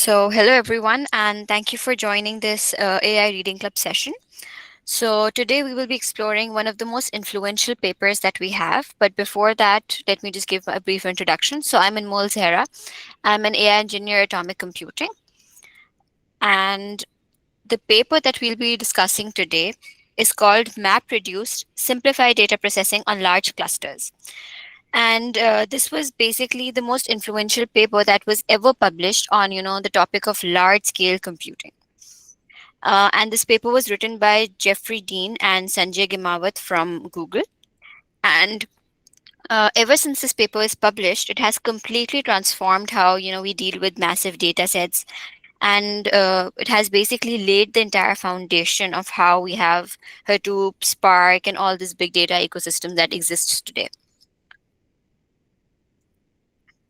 Hello everyone, and thank you for joining this AI Reading Club session. So, today we will be exploring one of the most influential papers that we have. But before that, let me just give a brief introduction. I'm Anmol Zehrah. I'm an AI engineer at Atomic Computing, and the paper that we'll be discussing today is called MapReduce Simplified Data Processing on Large Clusters. And this was basically the most influential paper that was ever published on, the topic of large scale computing. And this paper was written by Jeffrey Dean and Sanjay Gimawat from Google. And ever since this paper is published, it has completely transformed how we deal with massive data sets, and it has basically laid the entire foundation of how we have Hadoop, Spark, and all this big data ecosystem that exists today.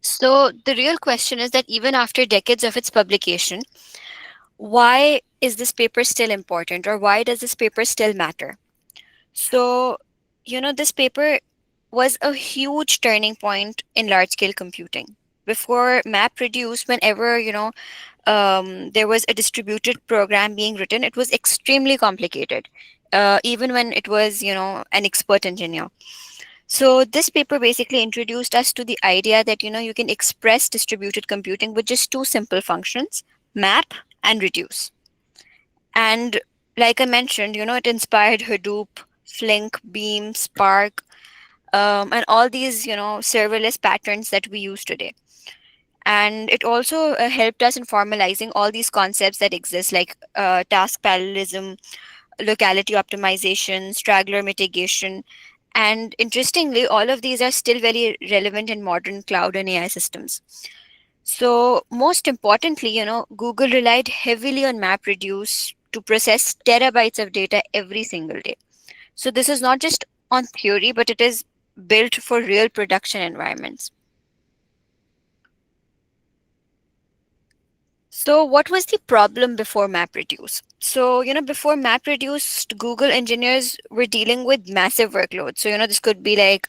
So the real question is that even after decades of its publication, why is this paper still important, or why does this paper still matter? So, this paper was a huge turning point in large scale computing. Before MapReduce, whenever, there was a distributed program being written, it was extremely complicated, even when it was, an expert engineer. So, this paper basically introduced us to the idea that, you can express distributed computing with just two simple functions: map and reduce. And like I mentioned, it inspired Hadoop, Flink, Beam, Spark, and all these, serverless patterns that we use today. And it also helped us in formalizing all these concepts that exist, like task parallelism, locality optimization, straggler mitigation. And interestingly, all of these are still very relevant in modern cloud and AI systems. So, most importantly, Google relied heavily on MapReduce to process terabytes of data every single day. So, this is not just on theory, but it is built for real production environments. So, what was the problem before MapReduce? So, before MapReduce, Google engineers were dealing with massive workloads. So, this could be like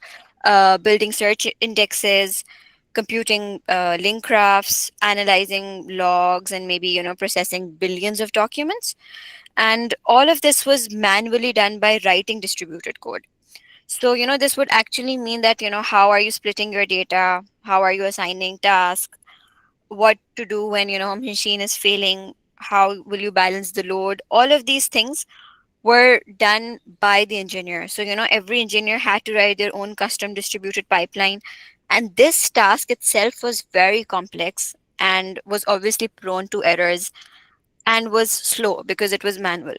building search indexes, computing link graphs, analyzing logs, and maybe, processing billions of documents. And all of this was manually done by writing distributed code. So, this would actually mean that, how are you splitting your data? How are you assigning tasks? What to do when a machine is failing, how will you balance the load? All of these things were done by the engineer. So every engineer had to write their own custom distributed pipeline, and this task itself was very complex and was obviously prone to errors and was slow because it was manual.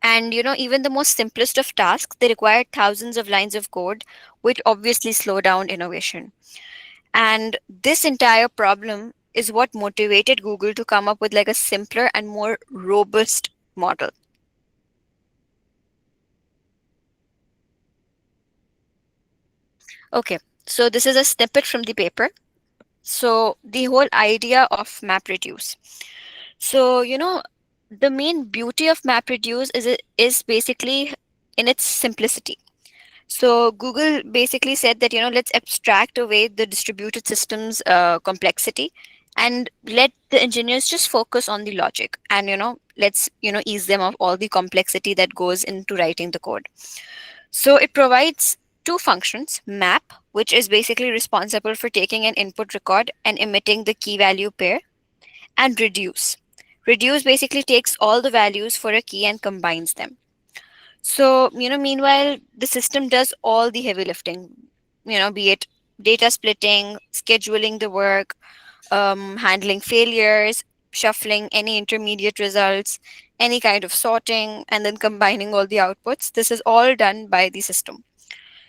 And even the most simplest of tasks, they required thousands of lines of code, which obviously slow down innovation. And this entire problem is what motivated Google to come up with like a simpler and more robust model. Okay, so this is a snippet from the paper. So the whole idea of MapReduce. So, the main beauty of MapReduce is basically in its simplicity. So Google basically said that, let's abstract away the distributed systems complexity and let the engineers just focus on the logic, and, let's, ease them of all the complexity that goes into writing the code. So it provides two functions: map, which is basically responsible for taking an input record and emitting the key value pair, and reduce. Reduce basically takes all the values for a key and combines them. So, meanwhile, the system does all the heavy lifting, be it data splitting, scheduling the work, handling failures, shuffling any intermediate results, any kind of sorting, and then combining all the outputs. This is all done by the system.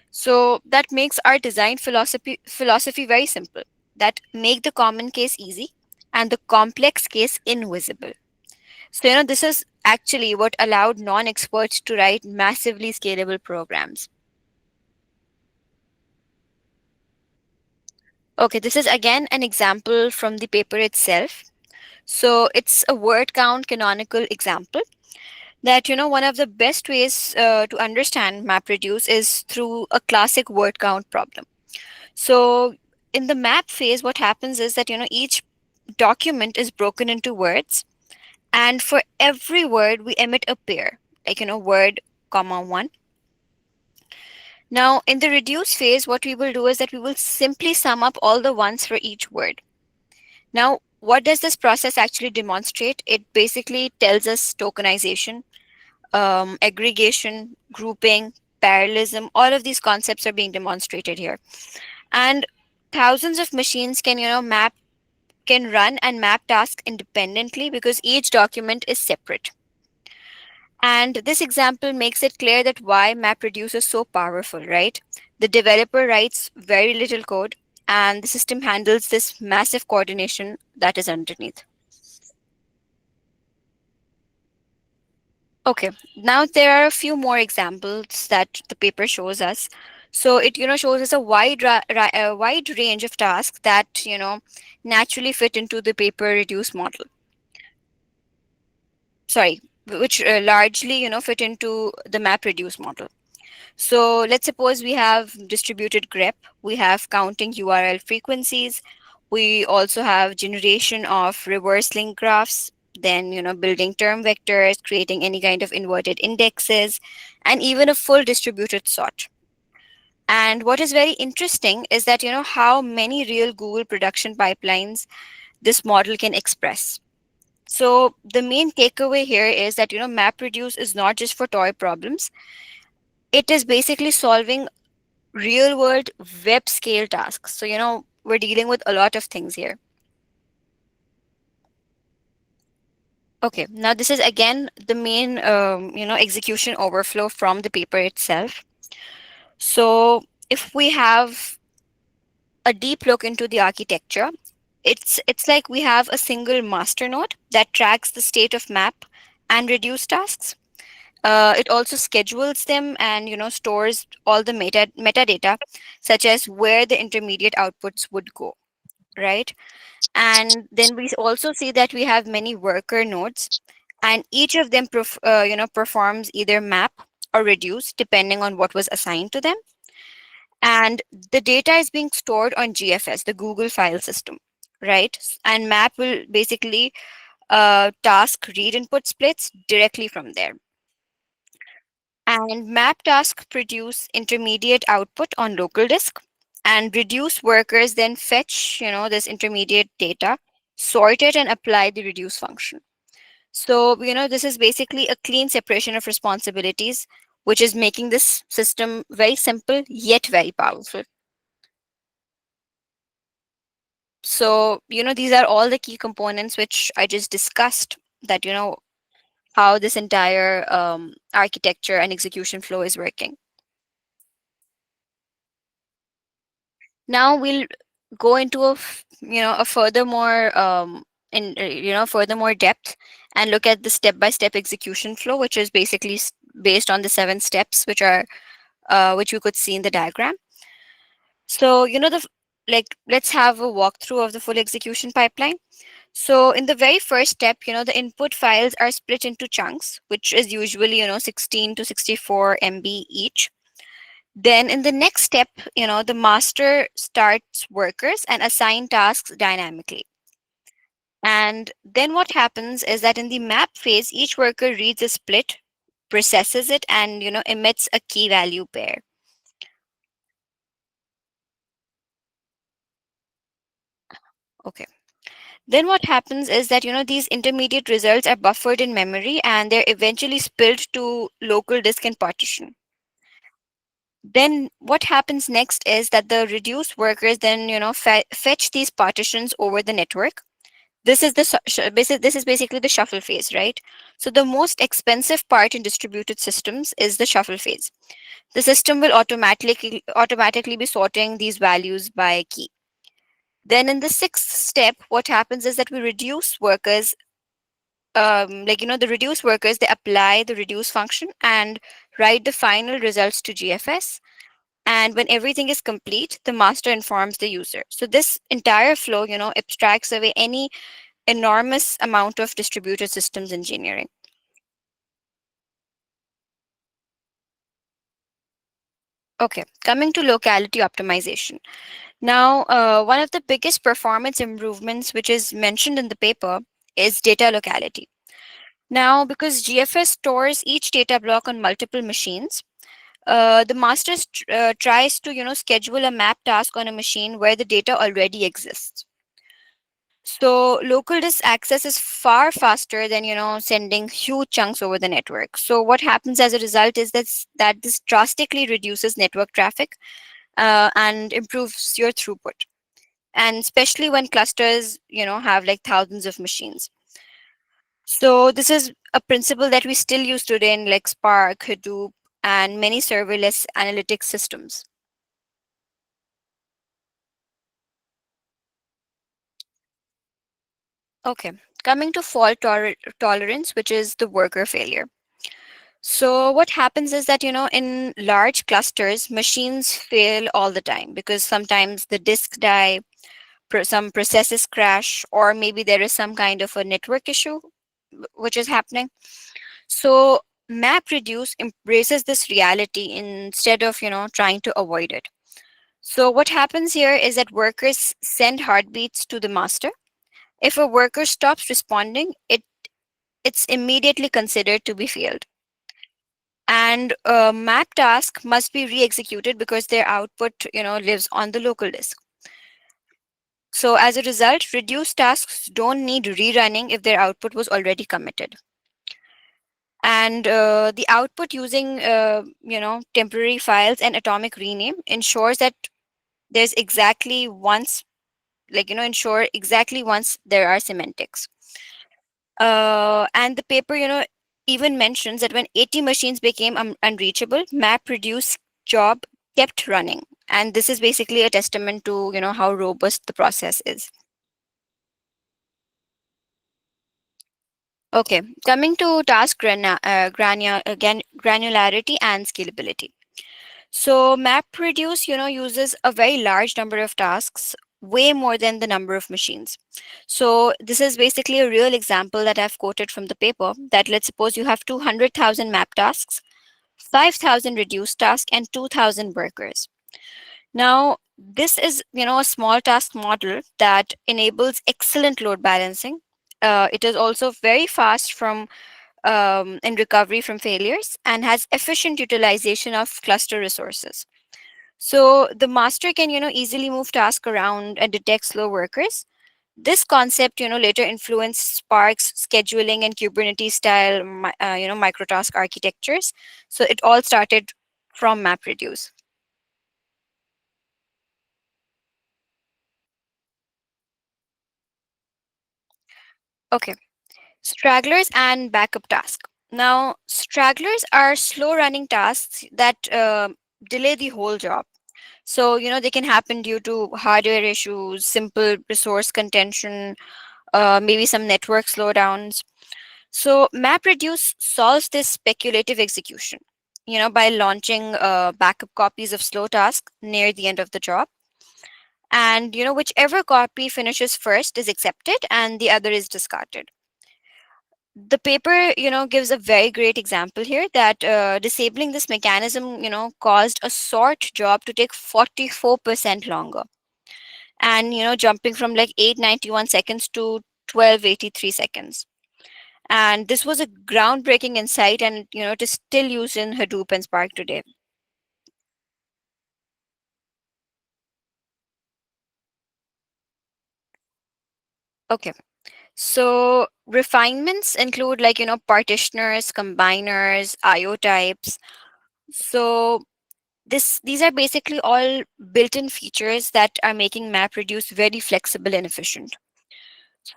So that makes our design philosophy very simple. That make the common case easy and the complex case invisible. So, this is actually what allowed non-experts to write massively scalable programs. Okay, this is again an example from the paper itself. So it's a word count canonical example that, one of the best ways to understand MapReduce is through a classic word count problem. So in the map phase, what happens is that, each document is broken into words, and for every word we emit a pair, like word comma one. Now in the reduce phase, what we will do is that we will simply sum up all the ones for each word. Now what does this process actually demonstrate? It basically tells us tokenization, aggregation, grouping, parallelism. All of these concepts are being demonstrated here, and thousands of machines can map can run and map tasks independently because each document is separate. And this example makes it clear that why MapReduce is so powerful, right? The developer writes very little code, and the system handles this massive coordination that is underneath. Okay, now there are a few more examples that the paper shows us. So it shows us a wide range of tasks that naturally fit into the paper reduce model. Sorry, which largely fit into the map reduce model. So let's suppose we have distributed grep, we have counting URL frequencies, we also have generation of reverse link graphs, then building term vectors, creating any kind of inverted indexes, and even a full distributed sort. And what is very interesting is that how many real Google production pipelines this model can express. So the main takeaway here is that MapReduce is not just for toy problems. It is basically solving real world web scale tasks. So we're dealing with a lot of things here. Okay, now this is again the main execution overflow from the paper itself. So if we have a deep look into the architecture, it's like we have a single master node that tracks the state of map and reduce tasks. It also schedules them and stores all the metadata, such as where the intermediate outputs would go, right? And then we also see that we have many worker nodes, and each of them performs either map or reduce depending on what was assigned to them. And the data is being stored on GFS, the Google file system, right? And map will basically task read input splits directly from there. And map task produce intermediate output on local disk, and reduce workers then fetch this intermediate data, sort it, and apply the reduce function. So this is basically a clean separation of responsibilities, which is making this system very simple yet very powerful. So these are all the key components which I just discussed, that how this entire architecture and execution flow is working. Now we'll go into a furthermore in furthermore depth, and look at the step by step execution flow, which is basically based on the 7 steps which are which we could see in the diagram. So let's have a walkthrough of the full execution pipeline. So in the very first step, the input files are split into chunks, which is usually 16 to 64 MB each. Then in the next step, the master starts workers and assign tasks dynamically. And then what happens is that in the map phase, each worker reads a split, processes it, and emits a key value pair. Okay. Then what happens is that these intermediate results are buffered in memory, and they're eventually spilled to local disk and partition. Then what happens next is that the reduced workers then fetch these partitions over the network. This is this is basically the shuffle phase, right? So the most expensive part in distributed systems is the shuffle phase. The system will automatically be sorting these values by key. Then in the sixth step, what happens is that we reduce workers, the reduce workers, they apply the reduce function and write the final results to GFS. And when everything is complete, the master informs the user. So this entire flow abstracts away any enormous amount of distributed systems engineering. Okay, coming to locality optimization. Now, one of the biggest performance improvements, which is mentioned in the paper, is data locality. Now, because GFS stores each data block on multiple machines, the master tries to schedule a map task on a machine where the data already exists. So local disk access is far faster than sending huge chunks over the network. So what happens as a result is that this drastically reduces network traffic and improves your throughput, and especially when clusters have like thousands of machines. So this is a principle that we still use today in like Spark, Hadoop, and many serverless analytics systems. Okay, coming to fault tolerance, which is the worker failure. So what happens is that in large clusters, machines fail all the time because sometimes the disk die, some processes crash, or maybe there is some kind of a network issue which is happening. So MapReduce embraces this reality instead of trying to avoid it. So what happens here is that workers send heartbeats to the master. If a worker stops responding, it's immediately considered to be failed. And a map task must be re-executed because their output lives on the local disk. So as a result, reduced tasks don't need rerunning if their output was already committed. And the output using temporary files and atomic rename ensures that there's exactly once ensure exactly once there are semantics. And the paper even mentions that when 80 machines became unreachable, MapReduce job kept running, and this is basically a testament to how robust the process is. Okay, coming to task granularity and scalability. So MapReduce, uses a very large number of tasks, way more than the number of machines. So this is basically a real example that I've quoted from the paper. That let's suppose you have 200,000 map tasks, 5,000 reduced tasks, and 2,000 workers. Now, this is a small task model that enables excellent load balancing. It is also very fast from in recovery from failures and has efficient utilization of cluster resources. So the master can, easily move tasks around and detect slow workers. This concept, later influenced Spark's scheduling and Kubernetes style, microtask architectures. So it all started from MapReduce. Okay, stragglers and backup tasks. Now, stragglers are slow running tasks that delay the whole job. So, they can happen due to hardware issues, simple resource contention, maybe some network slowdowns. So MapReduce solves this speculative execution, by launching backup copies of slow task near the end of the job. And, whichever copy finishes first is accepted and the other is discarded. The paper, gives a very great example here that disabling this mechanism, caused a sort job to take 44% longer. And, jumping from like 891 seconds to 1283 seconds. And this was a groundbreaking insight, and it is still used in Hadoop and Spark today. Okay, so refinements include like partitioners, combiners, IO types. So these are basically all built-in features that are making MapReduce very flexible and efficient.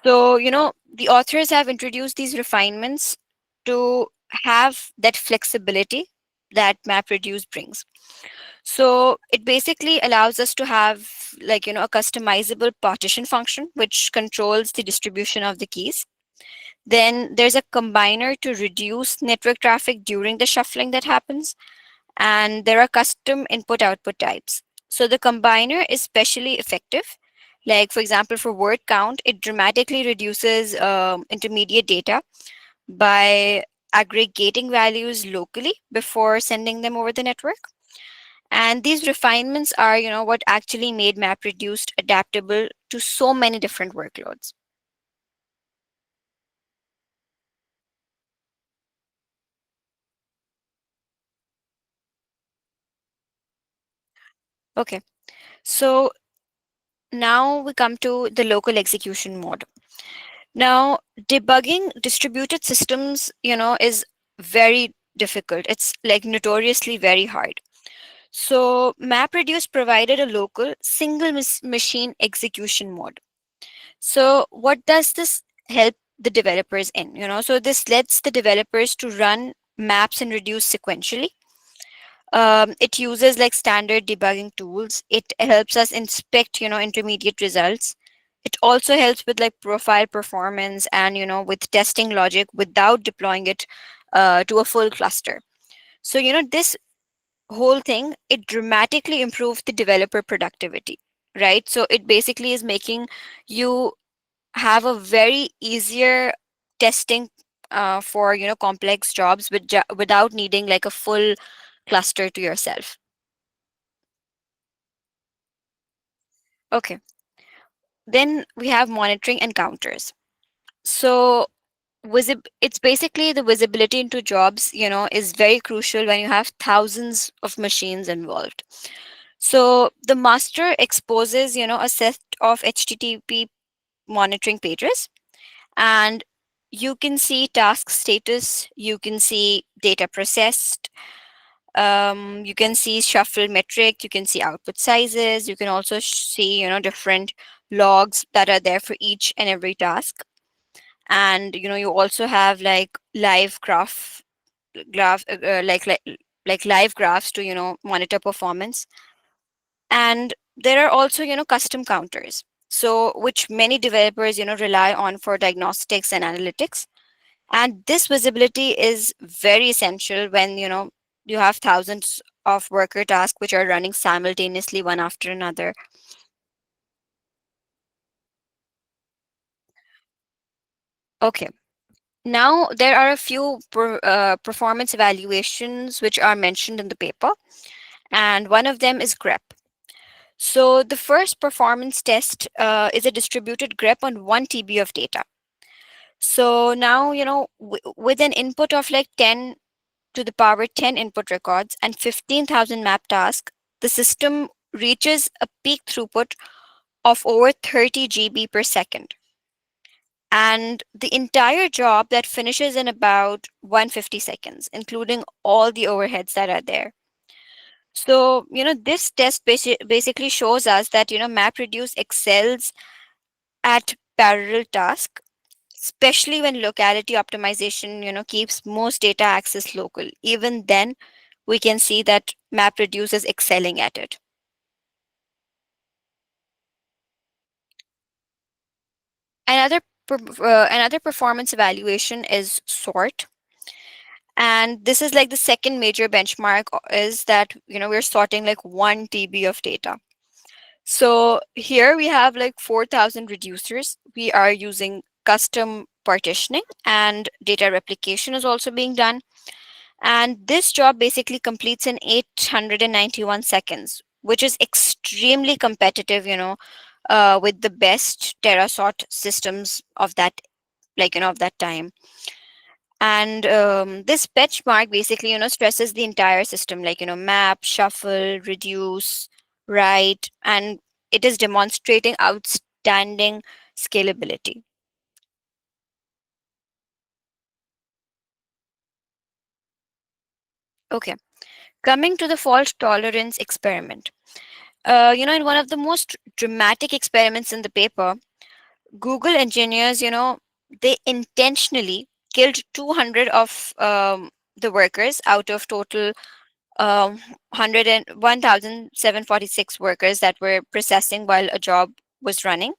So the authors have introduced these refinements to have that flexibility that MapReduce brings. So it basically allows us to have like a customizable partition function which controls the distribution of the keys. Then there's a combiner to reduce network traffic during the shuffling that happens, and there are custom input output types. So the combiner is especially effective. Like for example, for word count, it dramatically reduces intermediate data by aggregating values locally before sending them over the network. And these refinements are, what actually made MapReduce adaptable to so many different workloads. Okay, so now we come to the local execution mode. Now, debugging distributed systems, is very difficult. It's like notoriously very hard. So, MapReduce provided a local single machine execution mode. So, what does this help the developers in? So this lets the developers to run maps and reduce sequentially. It uses like standard debugging tools. It helps us inspect, intermediate results. It also helps with like profile performance and, with testing logic without deploying it to a full cluster. So, this whole thing, it dramatically improves the developer productivity, right? So it basically is making you have a very easier testing for, complex jobs without needing like a full cluster to yourself. Okay. Then we have monitoring and counters. So it's basically the visibility into jobs, is very crucial when you have thousands of machines involved. So the master exposes, a set of HTTP monitoring pages, and you can see task status, you can see data processed, you can see shuffle metric, you can see output sizes, you can also see, different logs that are there for each and every task. And you also have like live graph like live graphs to, monitor performance. And there are also, custom counters, so which many developers, rely on for diagnostics and analytics. And this visibility is very essential when, you have thousands of worker tasks which are running simultaneously one after another. Okay, now there are a few performance evaluations which are mentioned in the paper, and one of them is grep. So the first performance test is a distributed grep on 1 TB of data. So now, with an input of like 10 to the power 10 input records and 15,000 map tasks, the system reaches a peak throughput of over 30 GB per second. And the entire job that finishes in about 150 seconds, including all the overheads that are there. So, this test basically shows us that, MapReduce excels at parallel task, especially when locality optimization, keeps most data access local. Even then, we can see that MapReduce is excelling at it. Another another performance evaluation is sort, and this is like the second major benchmark is that, we're sorting like 1 TB of data. So here we have like 4,000 reducers. We are using custom partitioning, and data replication is also being done. And this job basically completes in 891 seconds, which is extremely competitive, with the best Terrasort systems of that, of that time. And this benchmark basically, stresses the entire system, like, map, shuffle, reduce, write, and it is demonstrating outstanding scalability. Okay, coming to the fault tolerance experiment. In one of the most dramatic experiments in the paper, Google engineers, they intentionally killed 200 of the workers out of total 100 and 1,746 workers that were processing while a job was running.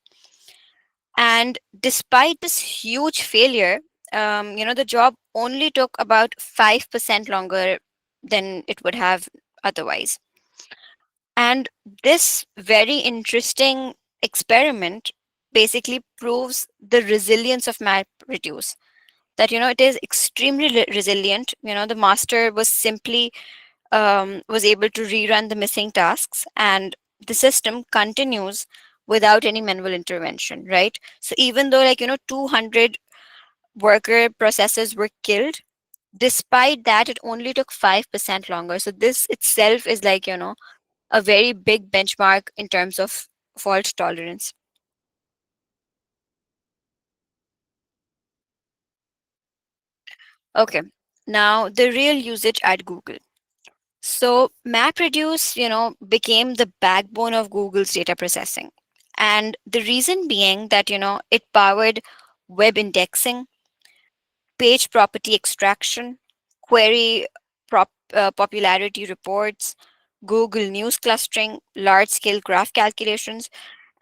And despite this huge failure, the job only took about 5% longer than it would have otherwise. And this very interesting experiment basically proves the resilience of MapReduce. That, it is extremely resilient. The master was simply was able to rerun the missing tasks, and the system continues without any manual intervention, right? So even though, 200 worker processes were killed, despite that, it only took 5% longer. So this itself is a very big benchmark in terms of fault tolerance. Okay, now the real usage at Google. So MapReduce, became the backbone of Google's data processing. And the reason being that, it powered web indexing, page property extraction, query popularity reports, Google News clustering, large scale graph calculations.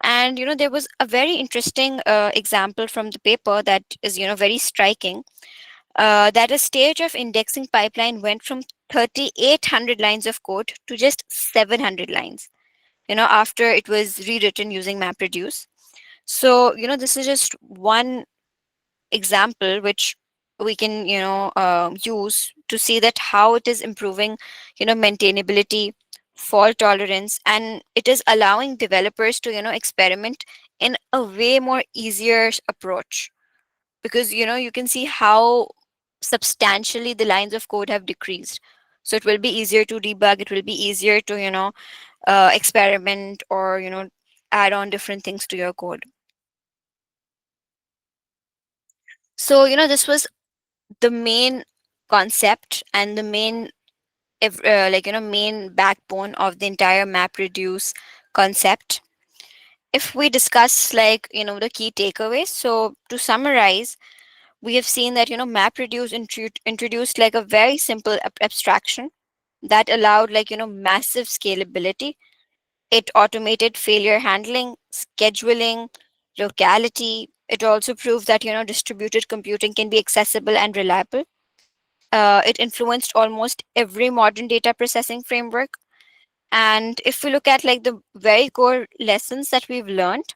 And, there was a very interesting example from the paper that is, very striking, that a stage of indexing pipeline went from 3,800 lines of code to just 700 lines, after it was rewritten using MapReduce. So, this is just one example which we can, use to see that how it is improving, maintainability, fault tolerance, and it is allowing developers to, experiment in a way more easier approach, because you can see how substantially the lines of code have decreased. So it will be easier to debug, it will be easier to experiment, or add on different things to your code. So this was the main concept and the main main backbone of the entire map reduce concept. If we discuss the key takeaways, so to summarize, we have seen that MapReduce introduced like a very simple abstraction that allowed massive scalability. It automated failure handling, scheduling, locality. It also proved that distributed computing can be accessible and reliable. It influenced almost every modern data processing framework. And if we look at the very core lessons that we've learned,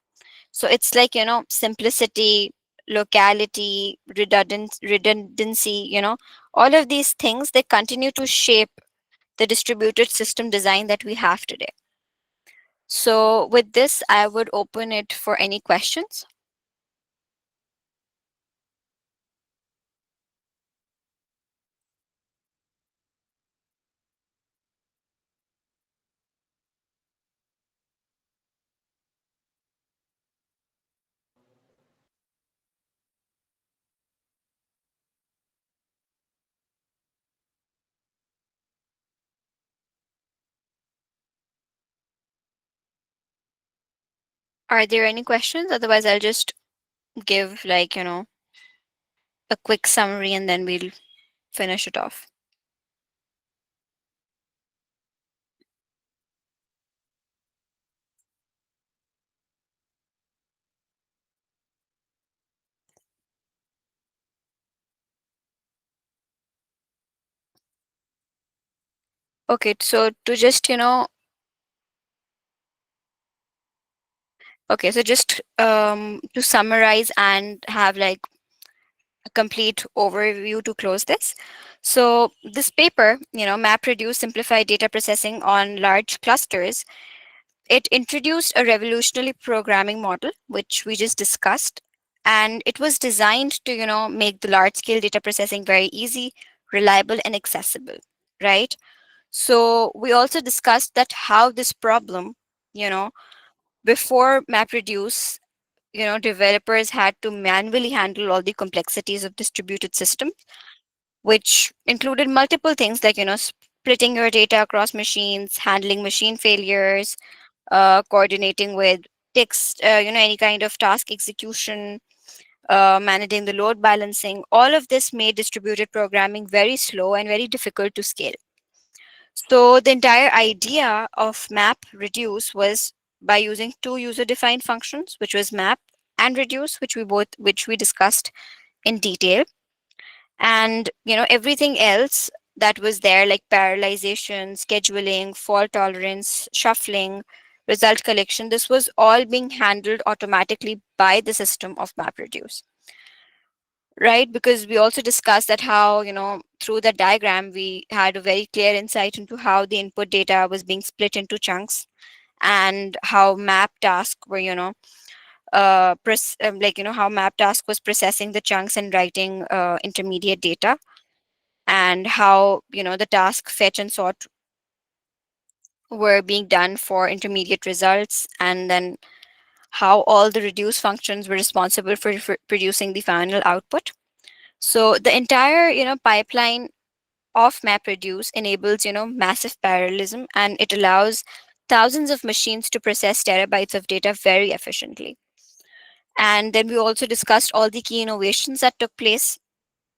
so it's simplicity, locality, redundancy, all of these things, they continue to shape the distributed system design that we have today. So with this, I would open it for any questions. Are there any questions? Otherwise, I'll just give a quick summary and then we'll finish it off. Okay, so to just, okay, so just to summarize and have a complete overview to close this. So this paper, MapReduce simplified data processing on large clusters, it introduced a revolutionary programming model, which we just discussed, and it was designed to, make the large scale data processing very easy, reliable, and accessible, right? So we also discussed that how this problem, you know, before MapReduce, developers had to manually handle all the complexities of distributed systems, which included multiple things like, splitting your data across machines, handling machine failures, coordinating with text, any kind of task execution, managing the load balancing. All of this made distributed programming very slow and very difficult to scale. So the entire idea of map reduce was by using two user defined functions, which was map and reduce, which we discussed in detail. And everything else that was there, like parallelization, scheduling, fault tolerance, shuffling, result collection, this was all being handled automatically by the system of MapReduce, right? Because we also discussed that how, through the diagram, we had a very clear insight into how the input data was being split into chunks, and how map task were, how map task was processing the chunks and writing intermediate data, and how, the task fetch and sort were being done for intermediate results, and then how all the reduce functions were responsible for producing the final output. So the entire, pipeline of MapReduce enables, massive parallelism, and it allows thousands of machines to process terabytes of data very efficiently. And then we also discussed all the key innovations that took place,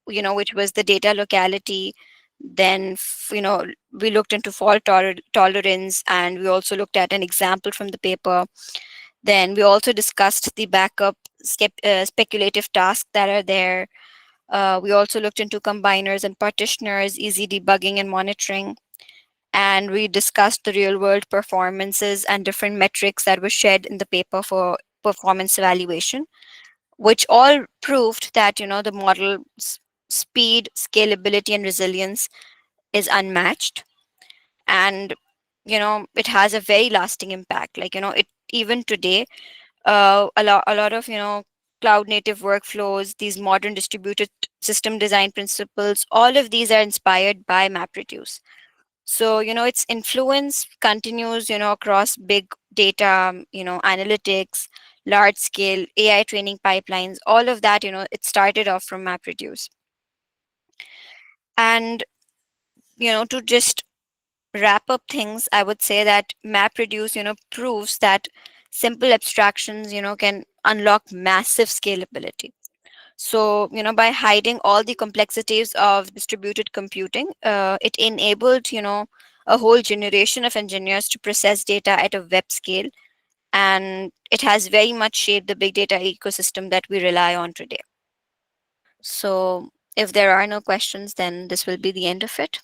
which was the data locality. Then, we looked into fault tolerance, and we also looked at an example from the paper. Then we also discussed the backup speculative tasks that are there. We also looked into combiners and partitioners, easy debugging and monitoring. And we discussed the real world performances and different metrics that were shared in the paper for performance evaluation, which all proved that, the model's speed, scalability, and resilience is unmatched. And, it has a very lasting impact. Like, it even today, a lot of, cloud native workflows, these modern distributed system design principles, all of these are inspired by MapReduce. So, its influence continues, across big data, analytics, large scale AI training pipelines, all of that, it started off from MapReduce. And, to just wrap up things, I would say that MapReduce, proves that simple abstractions, can unlock massive scalability. So, by hiding all the complexities of distributed computing, it enabled, a whole generation of engineers to process data at a web scale. And it has very much shaped the big data ecosystem that we rely on today. So, if there are no questions, then this will be the end of it.